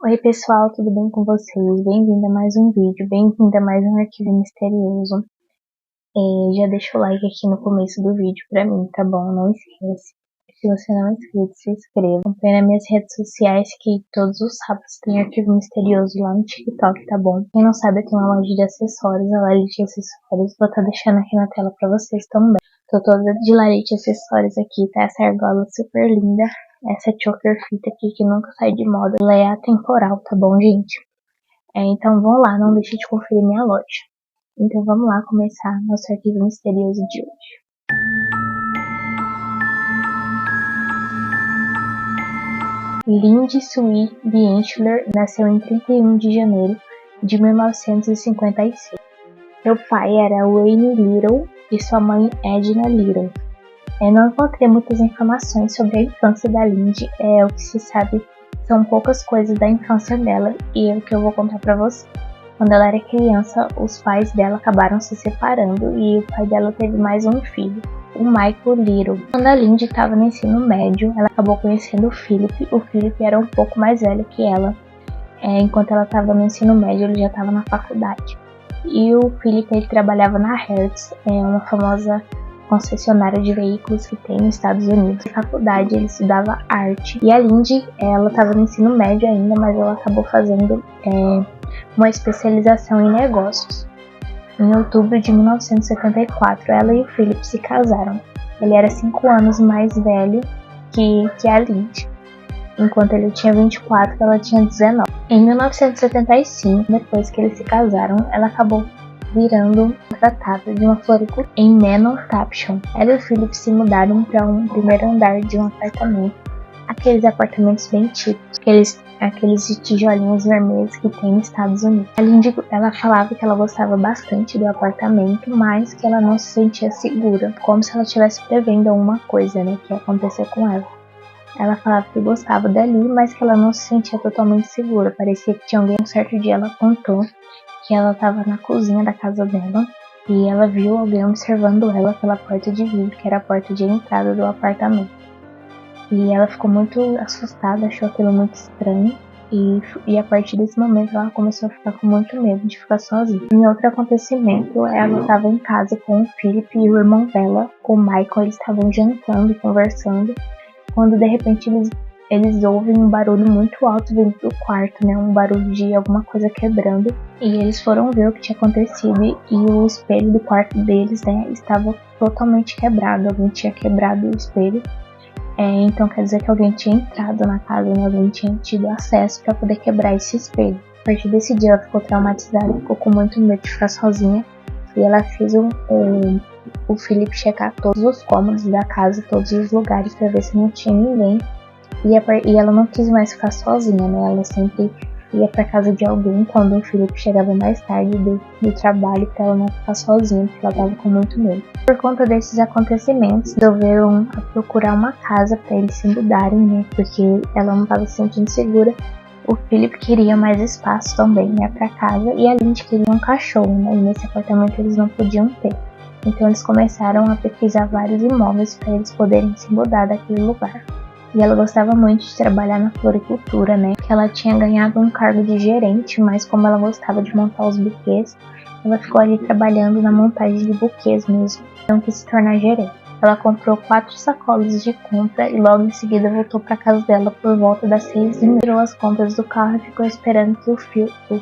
Oi pessoal, tudo bem com vocês? Bem-vindo a mais um vídeo, bem-vindo a mais um arquivo misterioso. Já deixa o like aqui no começo do vídeo pra mim, tá bom? Não esquece. Se você não é inscrito, se inscreva. Acompanhe nas minhas redes sociais que todos os sábados tem arquivo misterioso lá no TikTok, tá bom? Quem não sabe, eu tenho uma loja de acessórios, a Larite Acessórios. Vou estar deixando aqui na tela pra vocês também. Tô toda de Larite Acessórios aqui, tá? Essa argola super linda. Essa choker fita aqui que nunca sai de moda. Ela é atemporal, tá bom, gente? Então vamos lá, não deixe de conferir minha loja. Então vamos lá começar nosso arquivo misterioso de hoje. Lindy Sue Bienchler nasceu em 31 de janeiro de 1956. Seu pai era Wayne Little e sua mãe Edna Little. Não encontrei muitas informações sobre a infância da Lindy, o que se sabe são poucas coisas da infância dela e é o que eu vou contar pra você. Quando ela era criança, os pais dela acabaram se separando e o pai dela teve mais um filho, o Michael Little. Quando a Lindy estava no ensino médio, ela acabou conhecendo o Philip. O Philip era um pouco mais velho que ela. Enquanto ela estava no ensino médio, ele já estava na faculdade. E o Philip ele trabalhava na Hertz, uma famosa concessionária de veículos que tem nos Estados Unidos. Na faculdade ele estudava arte. E a Lindy, ela estava no ensino médio ainda, mas ela acabou fazendo uma especialização em negócios. Em outubro de 1974, ela e o Philip se casaram. Ele era 5 anos mais velho que a Lindy. Enquanto ele tinha 24, ela tinha 19. Em 1975, depois que eles se casaram, ela acabou virando contratada de uma floricultura em Menor-Tapsham. Ela e o Philip se mudaram para um primeiro andar de um apartamento. Aqueles apartamentos bem típicos, aqueles de tijolinhos vermelhos que tem nos Estados Unidos. A Lindy, ela falava que ela gostava bastante do apartamento, mas que ela não se sentia segura, como se ela estivesse prevendo alguma coisa, que ia acontecer com ela. Ela falava que gostava dali, mas que ela não se sentia totalmente segura. Parecia que tinha alguém. Um certo dia ela contou que ela estava na cozinha da casa dela e ela viu alguém observando ela pela porta de vidro, que era a porta de entrada do apartamento. E ela ficou muito assustada, achou aquilo muito estranho e a partir desse momento ela começou a ficar com muito medo de ficar sozinha. Em outro acontecimento, ela estava em casa com o Philip e o irmão dela, o Michael. Eles estavam jantando e conversando, quando de repente eles ouvem um barulho muito alto vindo do quarto, um barulho de alguma coisa quebrando, e eles foram ver o que tinha acontecido e o espelho do quarto deles, estava totalmente quebrado. Alguém tinha quebrado o espelho, então quer dizer que alguém tinha entrado na casa, alguém tinha tido acesso para poder quebrar esse espelho. A partir desse dia ela ficou traumatizada, ficou com muito medo de ficar sozinha, e ela fez o Philip checar todos os cômodos da casa, todos os lugares, para ver se não tinha ninguém. E ela não quis mais ficar sozinha, Ela sempre ia para casa de alguém quando o Philip chegava mais tarde do trabalho, para ela não ficar sozinha, porque ela estava com muito medo. Por conta desses acontecimentos, resolveram procurar uma casa para eles se mudarem, porque ela não estava se sentindo segura. O Philip queria mais espaço também, para casa, e a Lindy queria um cachorro, E nesse apartamento eles não podiam ter. Então eles começaram a pesquisar vários imóveis para eles poderem se mudar daquele lugar. E ela gostava muito de trabalhar na floricultura, Que ela tinha ganhado um cargo de gerente, mas como ela gostava de montar os buquês, ela ficou ali trabalhando na montagem de buquês mesmo, não quis se tornar gerente. Ela comprou 4 sacolas de compra e logo em seguida voltou para casa dela por volta das 6h30. Tirou as compras do carro e ficou esperando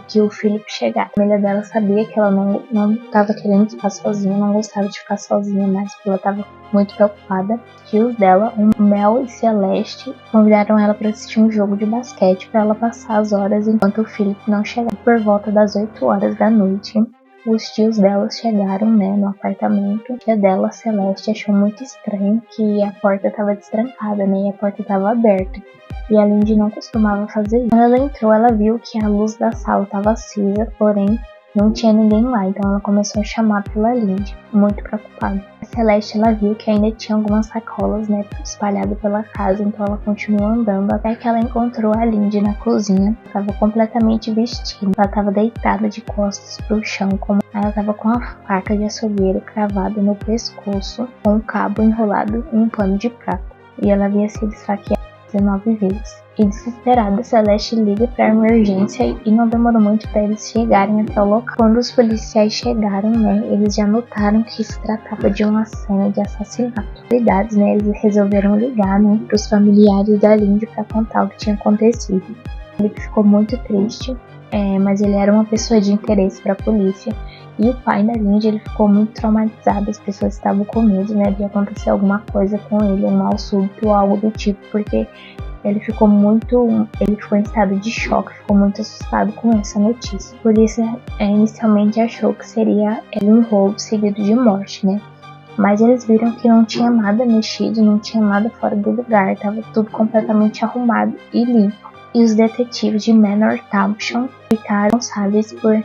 que o Philip chegasse. A família dela sabia que ela não estava querendo ficar sozinha, não gostava de ficar sozinha mais, porque ela estava muito preocupada. Os tios dela, Mel e Celeste, convidaram ela para assistir um jogo de basquete para ela passar as horas enquanto o Philip não chegava. Por volta das 8 horas da noite, os tios dela chegaram, no apartamento. A tia dela, Celeste, achou muito estranho que a porta estava destrancada, e a porta estava aberta. E a Lindy não costumava fazer isso. Quando ela entrou, ela viu que a luz da sala estava acesa, porém não tinha ninguém lá, então ela começou a chamar pela Lindy, muito preocupada. A Celeste, ela viu que ainda tinha algumas sacolas, espalhadas pela casa, então ela continuou andando até que ela encontrou a Lindy na cozinha. Ela estava completamente vestida, ela estava deitada de costas para o chão, ela estava com a faca de açougueiro cravada no pescoço, com um cabo enrolado em um pano de prata, e ela havia sido esfaqueada 19 vezes. E desesperada, Celeste liga para a emergência e não demorou muito para eles chegarem até o local. Quando os policiais chegaram, eles já notaram que se tratava de uma cena de assassinato. Autoridades, eles resolveram ligar para os familiares da Lindy para contar o que tinha acontecido. Ele ficou muito triste, mas ele era uma pessoa de interesse para a polícia. E o pai da Lindy, ele ficou muito traumatizado. As pessoas estavam com medo, de acontecer alguma coisa com ele, um mal súbito ou algo do tipo, porque ele ficou em estado de choque, ficou muito assustado com essa notícia. A polícia inicialmente achou que seria um roubo seguido de morte, Mas eles viram que não tinha nada mexido, não tinha nada fora do lugar, estava tudo completamente arrumado e limpo. E os detetives de Manor Township ficaram responsáveis por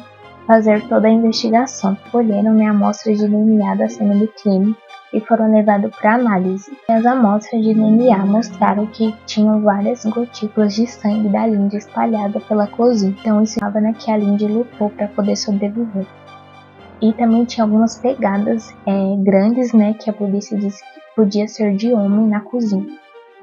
fazer toda a investigação. Colheram amostras de DNA da cena do crime e foram levados para análise. E as amostras de DNA mostraram que tinham várias gotículas de sangue da Lindy espalhada pela cozinha. Então isso significava que a Lindy lutou para poder sobreviver. E também tinha algumas pegadas grandes, que a polícia disse que podia ser de homem na cozinha.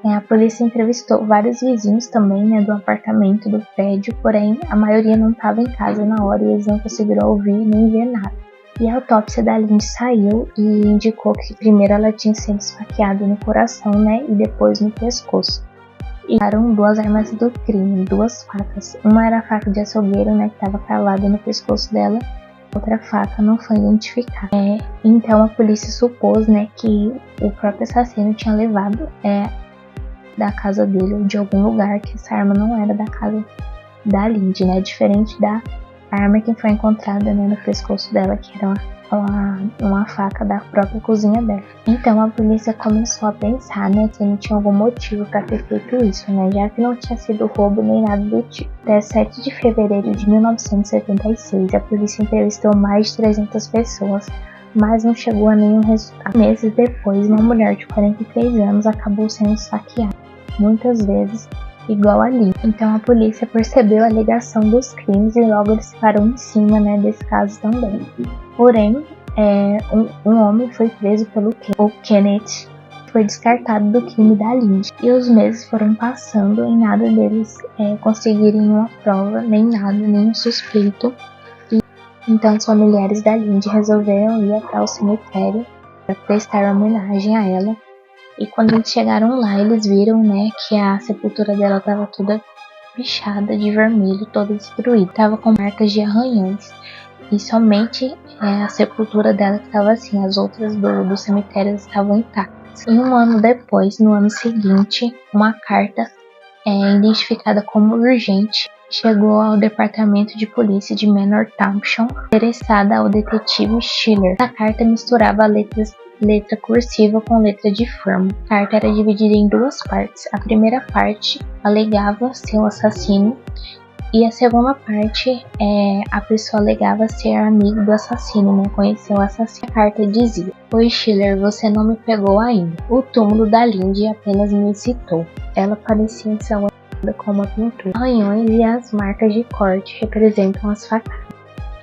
A polícia entrevistou vários vizinhos também, do apartamento do prédio, porém a maioria não estava em casa na hora e eles não conseguiram ouvir nem ver nada. E a autópsia da Lindy saiu e indicou que primeiro ela tinha sido esfaqueada no coração, e depois no pescoço. E usaram 2 armas do crime, 2 facas. Uma era a faca de açougueiro, que estava cravada no pescoço dela. Outra faca não foi identificada. Então a polícia supôs, que o próprio assassino tinha levado da casa dele ou de algum lugar, que essa arma não era da casa da Lindy, diferente da arma que foi encontrada no pescoço dela, que era uma faca da própria cozinha dela. Então a polícia começou a pensar, se não tinha algum motivo para ter feito isso, já que não tinha sido roubo nem nada do tipo. Até 7 de fevereiro de 1976, a polícia entrevistou mais de 300 pessoas, mas não chegou a nenhum resultado. Meses depois, uma mulher de 43 anos acabou sendo esfaqueada, muitas vezes igual a Lindy. Então a polícia percebeu a ligação dos crimes e logo eles pararam em cima desse caso também. Porém, um homem foi preso o Kenneth, foi descartado do crime da Lindy. E os meses foram passando e nada deles conseguirem uma prova, nem nenhum suspeito. Então os familiares da Lindy resolveram ir até o cemitério para prestar homenagem a ela. E quando eles chegaram lá, eles viram que a sepultura dela estava toda pichada de vermelho, toda destruída. Estava com marcas de arranhões. E somente a sepultura dela que estava assim, as outras do cemitério estavam intactas. E um ano depois, no ano seguinte, uma carta identificada como urgente chegou ao departamento de polícia de Manor Township, endereçada ao detetive Schiller. A carta misturava letra cursiva com letra de forma. A carta era dividida em 2 partes. A primeira parte alegava ser o assassino e a segunda parte a pessoa alegava ser amigo do assassino, conhecer o assassino. A carta dizia: "Oi Schiller, você não me pegou ainda. O túmulo da Lindy apenas me excitou. Ela parecia ensanguentada como uma pintura. Arranhões e as marcas de corte representam as facadas.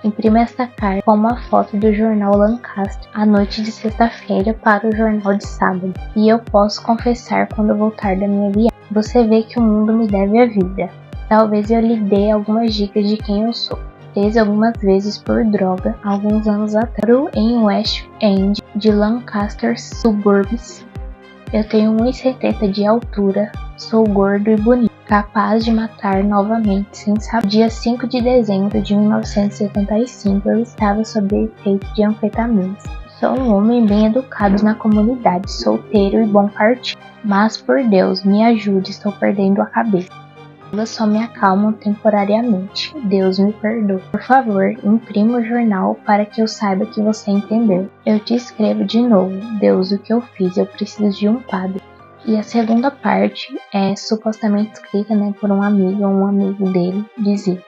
Imprima esta carta com uma foto do jornal Lancaster à noite de sexta-feira para o jornal de sábado. E eu posso confessar quando voltar da minha viagem. Você vê que o mundo me deve a vida. Talvez eu lhe dê algumas dicas de quem eu sou. Preso algumas vezes por droga, alguns anos atrás, em West End de Lancaster Suburbs. Eu tenho 1,70 de altura, sou gordo e bonito, capaz de matar novamente sem saber. Dia 5 de dezembro de 1975, eu estava sob efeito de anfetaminas. Sou um homem bem educado na comunidade, solteiro e bom partido. Mas por Deus, me ajude, estou perdendo a cabeça. Elas só me acalmam temporariamente. Deus me perdoe. Por favor, imprima o jornal para que eu saiba que você entendeu. Eu te escrevo de novo. Deus, o que eu fiz? Eu preciso de um padre." E a segunda parte é supostamente escrita por um amigo dele, dizia: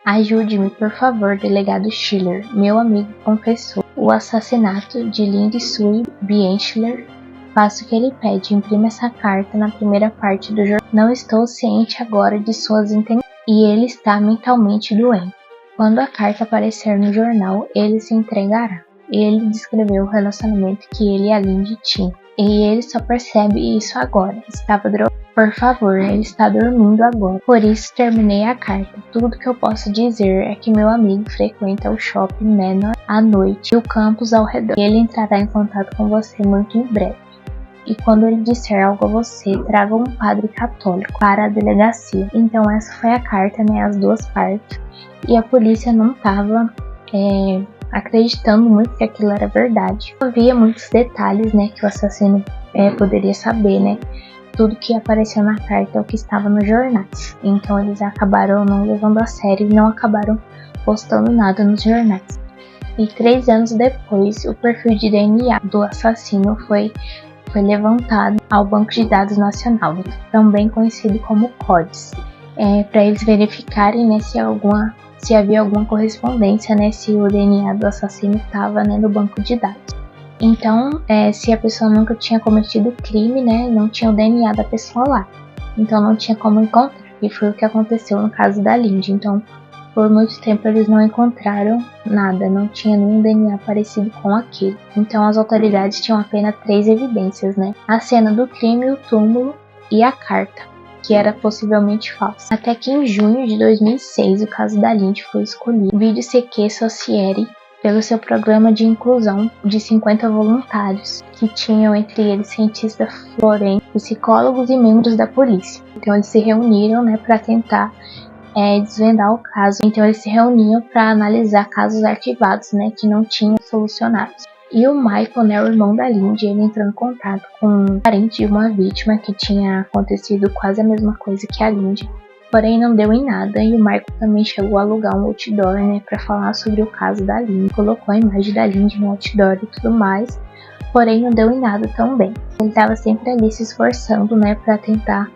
"Ajude-me, por favor, delegado Schiller. Meu amigo confessou o assassinato de Lindy Sue Bienchler. Faço o que ele pede. Imprima essa carta na primeira parte do jornal. Não estou ciente agora de suas intenções e ele está mentalmente doente. Quando a carta aparecer no jornal, ele se entregará." Ele descreveu o relacionamento que ele e a Lindy tinham. E ele só percebe isso agora. Estava drogado. Por favor, ele está dormindo agora. Por isso terminei a carta. Tudo que eu posso dizer é que meu amigo frequenta o shopping Manor à noite e o campus ao redor. Ele entrará em contato com você muito em breve. E quando ele disser algo a você, traga um padre católico para a delegacia. Então essa foi a carta, né, as duas partes. E a polícia não estava acreditando muito que aquilo era verdade. Havia muitos detalhes, né, que o assassino poderia saber, né. Tudo que apareceu na carta é o que estava nos jornais. Então eles acabaram não levando a sério e não acabaram postando nada nos jornais. E 3 anos depois, o perfil de DNA do assassino foi levantado ao Banco de Dados Nacional, também conhecido como CODES, para eles verificarem, né, se havia alguma correspondência, né, se o DNA do assassino estava, né, no banco de dados. Então, se a pessoa nunca tinha cometido crime, né, não tinha o DNA da pessoa lá. Então não tinha como encontrar, e foi o que aconteceu no caso da Lindy. Então, por muito tempo eles não encontraram nada, não tinha nenhum DNA parecido com aquele. Então as autoridades tinham apenas 3 evidências, né? A cena do crime, o túmulo e a carta, que era possivelmente falsa. Até que em junho de 2006 o caso da Lindy foi escolhido. O vídeo CQ Society pelo seu programa de inclusão de 50 voluntários, que tinham entre eles cientistas forenses, psicólogos e membros da polícia. Então eles se reuniram, né, para tentar desvendar o caso. Então eles se reuniam para analisar casos arquivados, né, que não tinham solucionados. E o Michael, né, o irmão da Lindy, ele entrou em contato com um parente de uma vítima que tinha acontecido quase a mesma coisa que a Lindy, porém não deu em nada. E o Michael também chegou a alugar um outdoor, né, para falar sobre o caso da Lindy, colocou a imagem da Lindy no outdoor e tudo mais, porém não deu em nada também. Ele estava sempre ali se esforçando, né, para tentar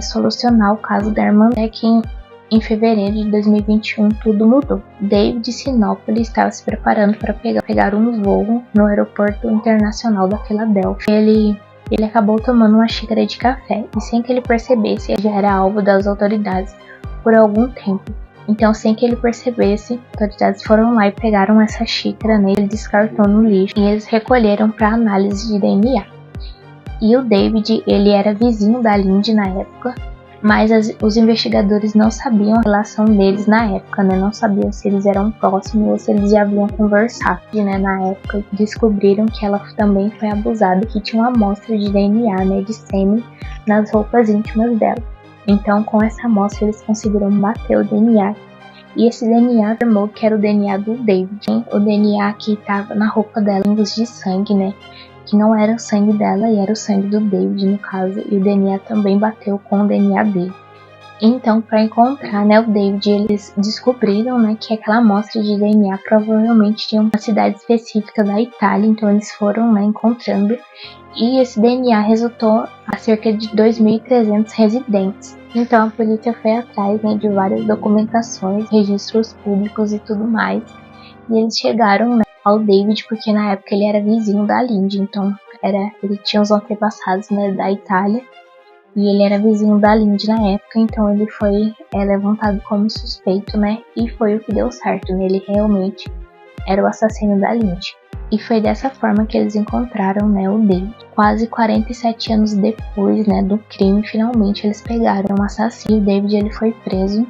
solucionar o caso da irmã, até que em fevereiro de 2021 tudo mudou. David Sinopoli estava se preparando para pegar um voo no aeroporto internacional da Filadélfia. Ele acabou tomando uma xícara de café e sem que ele percebesse, ele já era alvo das autoridades por algum tempo. Então, sem que ele percebesse, as autoridades foram lá e pegaram essa xícara, né? Ele descartou no lixo e eles recolheram para análise de DNA. E o David, ele era vizinho da Lindy na época, mas os investigadores não sabiam a relação deles na época, né? Não sabiam se eles eram próximos ou se eles já haviam conversado, né? Na época descobriram que ela também foi abusada, que tinha uma amostra de DNA, né, de sêmen nas roupas íntimas dela. Então, com essa amostra eles conseguiram bater o DNA. E esse DNA afirmou que era o DNA do David, hein? O DNA que estava na roupa dela, pingos de sangue, né? Que não era o sangue dela e era o sangue do David, no caso, e o DNA também bateu com o DNA dele. Então, para encontrar, né, o David, eles descobriram, né, que aquela amostra de DNA provavelmente tinha uma cidade específica da Itália, então eles foram, né, encontrando, e esse DNA resultou a cerca de 2.300 residentes. Então a polícia foi atrás, né, de várias documentações, registros públicos e tudo mais, e eles chegaram, né, ao David, porque na época ele era vizinho da Lindy, então ele tinha os antepassados, né, da Itália, e ele era vizinho da Lindy na época, então ele foi levantado como suspeito, né, e foi o que deu certo, né, ele realmente era o assassino da Lindy. E foi dessa forma que eles encontraram, né, o David. Quase 47 anos depois, né, do crime, finalmente eles pegaram o assassino. O David, ele foi preso,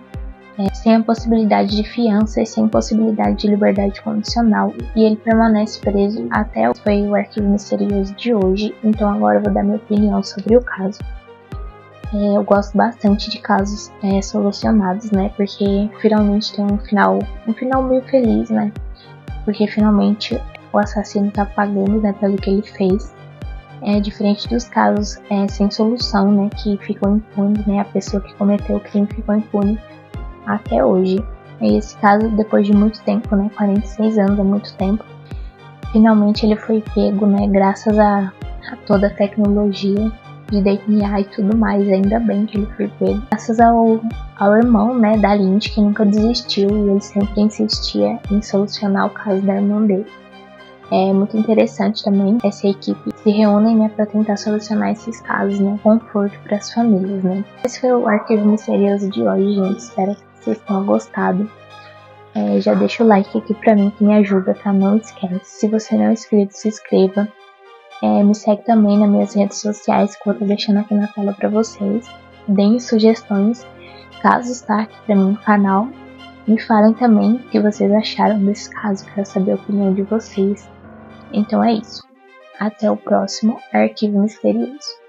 sem a possibilidade de fiança e sem possibilidade de liberdade condicional, e ele permanece preso até o arquivo misterioso de hoje. Então agora eu vou dar minha opinião sobre o caso. Eu gosto bastante de casos solucionados, né, porque finalmente tem um final meio feliz, né, porque finalmente o assassino tá pagando, né, pelo que ele fez. Diferente dos casos sem solução, né, que ficam impunes, né, a pessoa que cometeu o crime ficou impune até hoje. E esse caso, depois de muito tempo, né, 46 anos é muito tempo, finalmente ele foi pego, né, graças a toda a tecnologia de DNA e tudo mais. Ainda bem que ele foi pego, graças ao irmão, né, da Lindy, que nunca desistiu e ele sempre insistia em solucionar o caso da irmã dele. É muito interessante também essa equipe se reúnem, né, para tentar solucionar esses casos, né, conforto para as famílias, né. Esse foi o Arquivo Misterioso de hoje, gente. Espero que vocês tenham gostado. Já deixa o like aqui pra mim, que me ajuda, tá? Não esquece. Se você não é inscrito, se inscreva. Me segue também nas minhas redes sociais, que eu tô deixando aqui na tela para vocês. Deem sugestões, casos tá aqui para mim no canal. Me falem também o que vocês acharam desse caso, quero saber a opinião de vocês. Então é isso. Até o próximo Arquivo Misterioso.